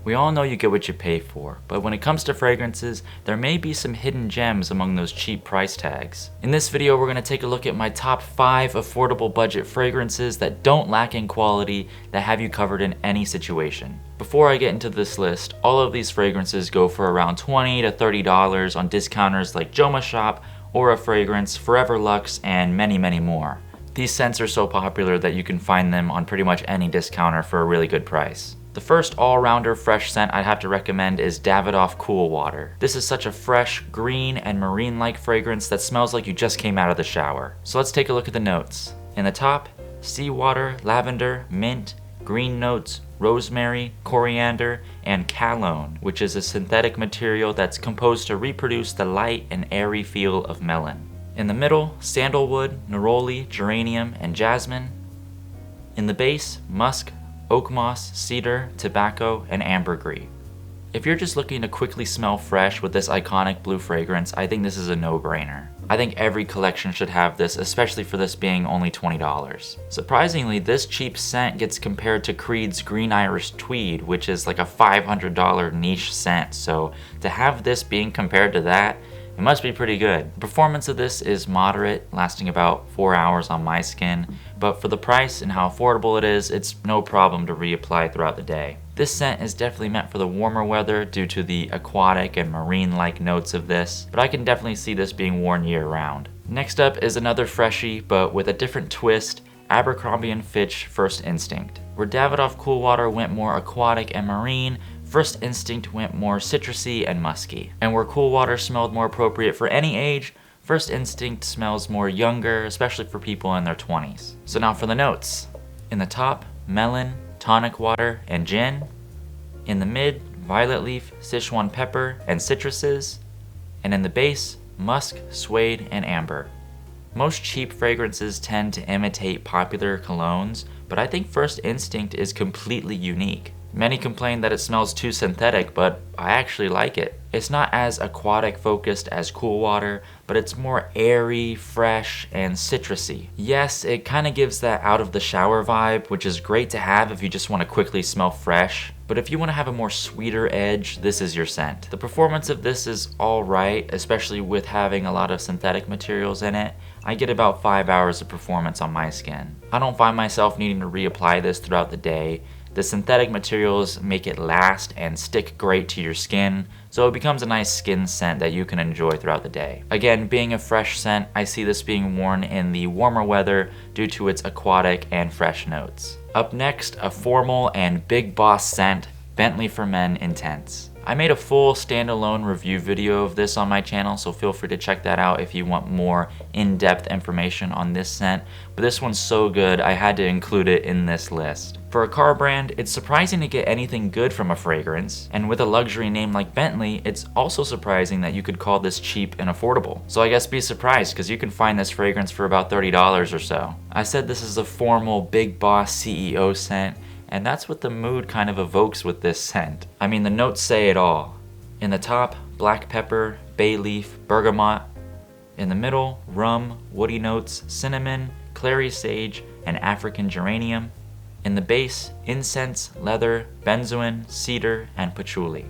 We all know you get what you pay for, but when it comes to fragrances, there may be some hidden gems among those cheap price tags. In this video, we're going to take a look at my top 5 affordable budget fragrances that don't lack in quality, that have you covered in any situation. Before I get into this list, all of these fragrances go for around $20 to $30 on discounters like Joma Shop, Aura Fragrance, Forever Luxe, and many, many more. These scents are so popular that you can find them on pretty much any discounter for a really good price. The first all-rounder fresh scent I'd have to recommend is Davidoff Cool Water. This is such a fresh, green, and marine-like fragrance that smells like you just came out of the shower. So let's take a look at the notes. In the top, seawater, lavender, mint, green notes, rosemary, coriander, and cologne, which is a synthetic material that's composed to reproduce the light and airy feel of melon. In the middle, sandalwood, neroli, geranium, and jasmine. In the base, musk, oak moss, cedar, tobacco, and ambergris. If you're just looking to quickly smell fresh with this iconic blue fragrance, I think this is a no-brainer. I think every collection should have this, especially for this being only $20. Surprisingly, this cheap scent gets compared to Creed's Green Irish Tweed, which is like a $500 niche scent, so to have this being compared to that, it must be pretty good. The performance of this is moderate, lasting about 4 hours on my skin, but for the price and how affordable it is, it's no problem to reapply throughout the day. This scent is definitely meant for the warmer weather due to the aquatic and marine-like notes of this, but I can definitely see this being worn year-round. Next up is another freshie, but with a different twist, Abercrombie & Fitch First Instinct. Where Davidoff Cool Water went more aquatic and marine, First Instinct went more citrusy and musky. And where Cool Water smelled more appropriate for any age, First Instinct smells more younger, especially for people in their 20s. So now for the notes. In the top, melon, tonic water, and gin. In the mid, violet leaf, Sichuan pepper, and citruses. And in the base, musk, suede, and amber. Most cheap fragrances tend to imitate popular colognes, but I think First Instinct is completely unique. Many complain that it smells too synthetic, but I actually like it. It's not as aquatic focused as Cool Water, but it's more airy, fresh, and citrusy. Yes, it kind of gives that out of the shower vibe, which is great to have if you just want to quickly smell fresh. But if you want to have a more sweeter edge, this is your scent. The performance of this is alright, especially with having a lot of synthetic materials in it. I get about 5 hours of performance on my skin. I don't find myself needing to reapply this throughout the day. The synthetic materials make it last and stick great to your skin, so it becomes a nice skin scent that you can enjoy throughout the day. Again, being a fresh scent, I see this being worn in the warmer weather due to its aquatic and fresh notes. Up next, a formal and big boss scent, Bentley for Men Intense. I made a full standalone review video of this on my channel, so feel free to check that out if you want more in-depth information on this scent, but this one's so good I had to include it in this list. For a car brand, it's surprising to get anything good from a fragrance, and with a luxury name like Bentley, it's also surprising that you could call this cheap and affordable. So I guess be surprised, because you can find this fragrance for about $30 or so. I said this is a formal big boss CEO scent, and that's what the mood kind of evokes with this scent. I mean, the notes say it all. In the top, black pepper, bay leaf, bergamot. In the middle, rum, woody notes, cinnamon, clary sage, and African geranium. In the base, incense, leather, benzoin, cedar, and patchouli.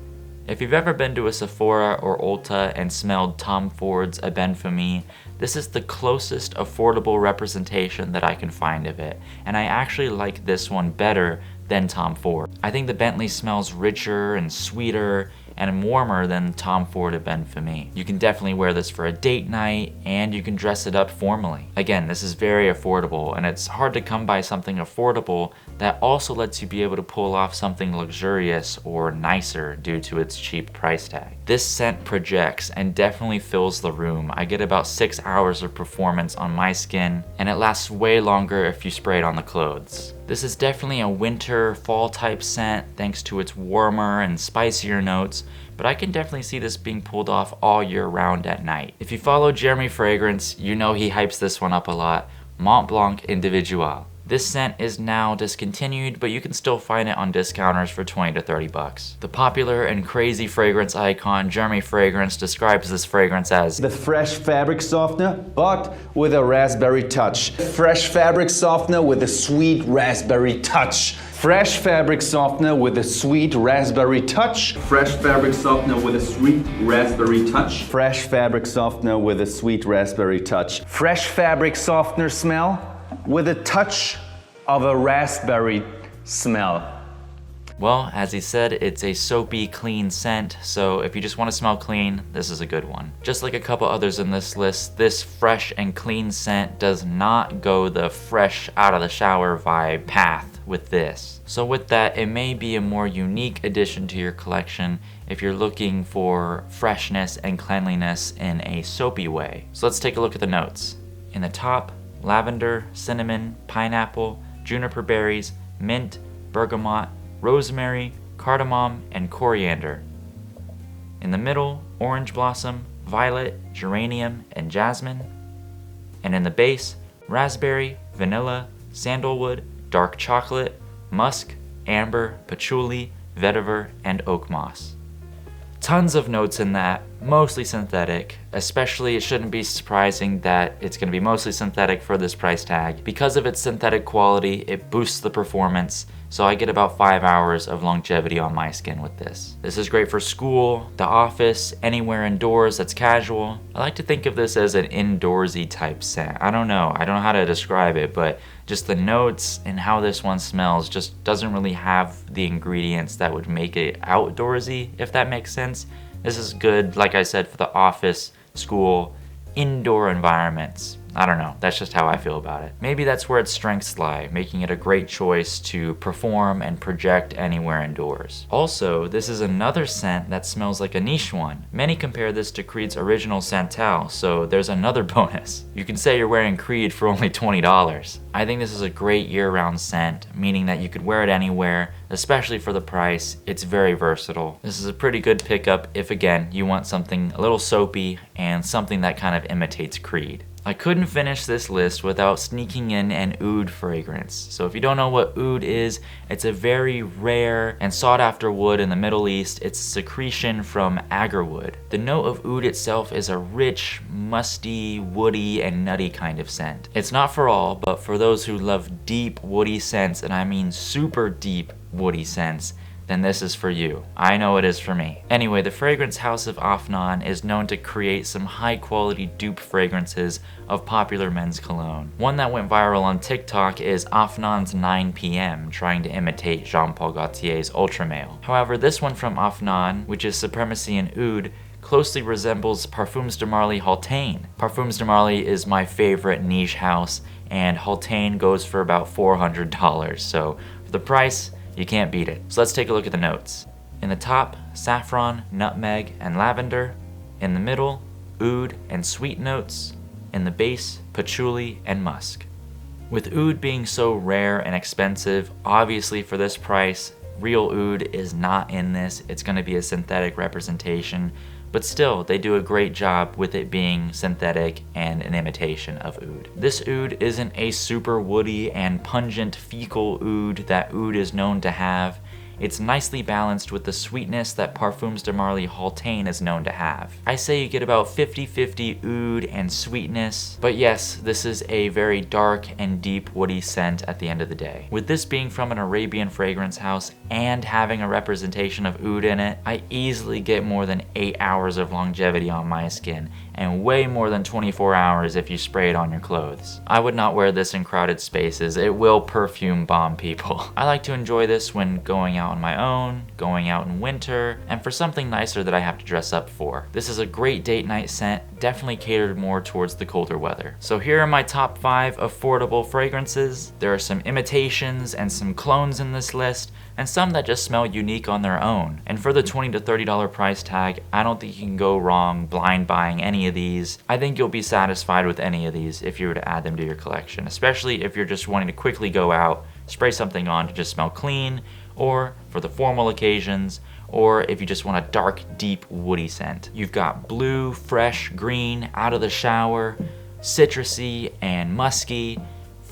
If you've ever been to a Sephora or Ulta and smelled Tom Ford's A Ben Famille, this is the closest affordable representation that I can find of it, and I actually like this one better than Tom Ford. I think the Bentley smells richer and sweeter and warmer than Tom Ford A Ben Famille. You can definitely wear this for a date night, and you can dress it up formally. Again, this is very affordable, and it's hard to come by something affordable that also lets you be able to pull off something luxurious or nicer due to its cheap price tag. This scent projects and definitely fills the room. I get about 6 hours of performance on my skin, and it lasts way longer if you spray it on the clothes. This is definitely a winter, fall type scent thanks to its warmer and spicier notes, but I can definitely see this being pulled off all year round at night. If you follow Jeremy Fragrance, you know he hypes this one up a lot. Mont Blanc Individual. This scent is now discontinued, but you can still find it on discounters for 20 to 30 bucks. The popular and crazy fragrance icon Jeremy Fragrance describes this fragrance as the fresh fabric softener, but with a raspberry touch. Fresh fabric softener with a sweet raspberry touch. Fresh fabric softener with a sweet raspberry touch. Fresh fabric softener with a sweet raspberry touch. Fresh fabric softener with a sweet raspberry touch. Fresh fabric softener smell with a touch of a raspberry smell. Well, as he said, it's a soapy, clean scent, so if you just want to smell clean, this is a good one. Just like a couple others in this list, this fresh and clean scent does not go the fresh out of the shower vibe path with this. So with that, it may be a more unique addition to your collection if you're looking for freshness and cleanliness in a soapy way. So let's take a look at the notes. In the top, lavender, cinnamon, pineapple, juniper berries, mint, bergamot, rosemary, cardamom, and coriander. In the middle, orange blossom, violet, geranium, and jasmine. And in the base, raspberry, vanilla, sandalwood, dark chocolate, musk, amber, patchouli, vetiver, and oak moss. Tons of notes in that, mostly synthetic. Especially, it shouldn't be surprising that it's going to be mostly synthetic for this price tag. Because of its synthetic quality, it boosts the performance, so I get about 5 hours of longevity on my skin with this. This is great for school, the office, anywhere indoors that's casual. I like to think of this as an indoorsy type scent. I don't know how to describe it, but just the notes and how this one smells just doesn't really have the ingredients that would make it outdoorsy, if that makes sense. This is good, like I said, for the office, school, indoor environments. I don't know, that's just how I feel about it. Maybe that's where its strengths lie, making it a great choice to perform and project anywhere indoors. Also, this is another scent that smells like a niche one. Many compare this to Creed's original Santal, so there's another bonus. You can say you're wearing Creed for only $20. I think this is a great year-round scent, meaning that you could wear it anywhere, especially for the price. It's very versatile. This is a pretty good pickup if, again, you want something a little soapy and something that kind of imitates Creed. I couldn't finish this list without sneaking in an oud fragrance. So if you don't know what oud is, it's a very rare and sought after wood in the Middle East. It's a secretion from agarwood. The note of oud itself is a rich, musty, woody, and nutty kind of scent. It's not for all, but for those who love deep, woody scents, and I mean super deep, woody scents, then this is for you. I know it is for me. Anyway, the fragrance house of Afnan is known to create some high quality dupe fragrances of popular men's cologne. One that went viral on TikTok is Afnan's 9 PM, trying to imitate Jean-Paul Gaultier's Ultra Male. However, this one from Afnan, which is Supremacy in Oud, closely resembles Parfums de Marly Haultain. Parfums de Marly is my favorite niche house, and Haultain goes for about $400, so for the price, you can't beat it. So let's take a look at the notes. In the top, saffron, nutmeg, and lavender. In the middle, oud and sweet notes. In the base, patchouli and musk. With oud being so rare and expensive, obviously for this price, real oud is not in this. It's going to be a synthetic representation, but still, they do a great job with it being synthetic and an imitation of oud. This oud isn't a super woody and pungent fecal oud that oud is known to have. It's nicely balanced with the sweetness that Parfums de Marly Haultain is known to have. I say you get about 50-50 oud and sweetness, but yes, this is a very dark and deep woody scent at the end of the day. With this being from an Arabian fragrance house and having a representation of oud in it, I easily get more than 8 hours of longevity on my skin, and way more than 24 hours if you spray it on your clothes. I would not wear this in crowded spaces. It will perfume bomb people. I like to enjoy this when going out on my own, going out in winter, and for something nicer that I have to dress up for. This is a great date night scent, definitely catered more towards the colder weather. So here are my top 5 affordable fragrances. There are some imitations and some clones in this list, and some that just smell unique on their own. And for the $20 to $30 price tag, I don't think you can go wrong blind buying any of these. I think you'll be satisfied with any of these if you were to add them to your collection, especially if you're just wanting to quickly go out, spray something on to just smell clean, or for the formal occasions, or if you just want a dark, deep, woody scent. You've got blue, fresh, green, out of the shower, citrusy, and musky,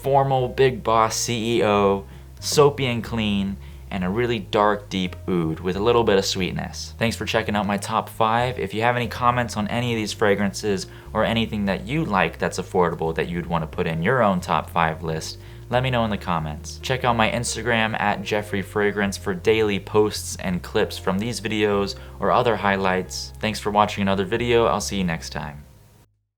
formal big boss CEO, soapy and clean, and a really dark, deep oud with a little bit of sweetness. Thanks for checking out my top 5. If you have any comments on any of these fragrances or anything that you like that's affordable that you'd want to put in your own top 5 list, let me know in the comments. Check out my Instagram @JeffreyFragrance for daily posts and clips from these videos or other highlights. Thanks for watching another video. I'll see you next time.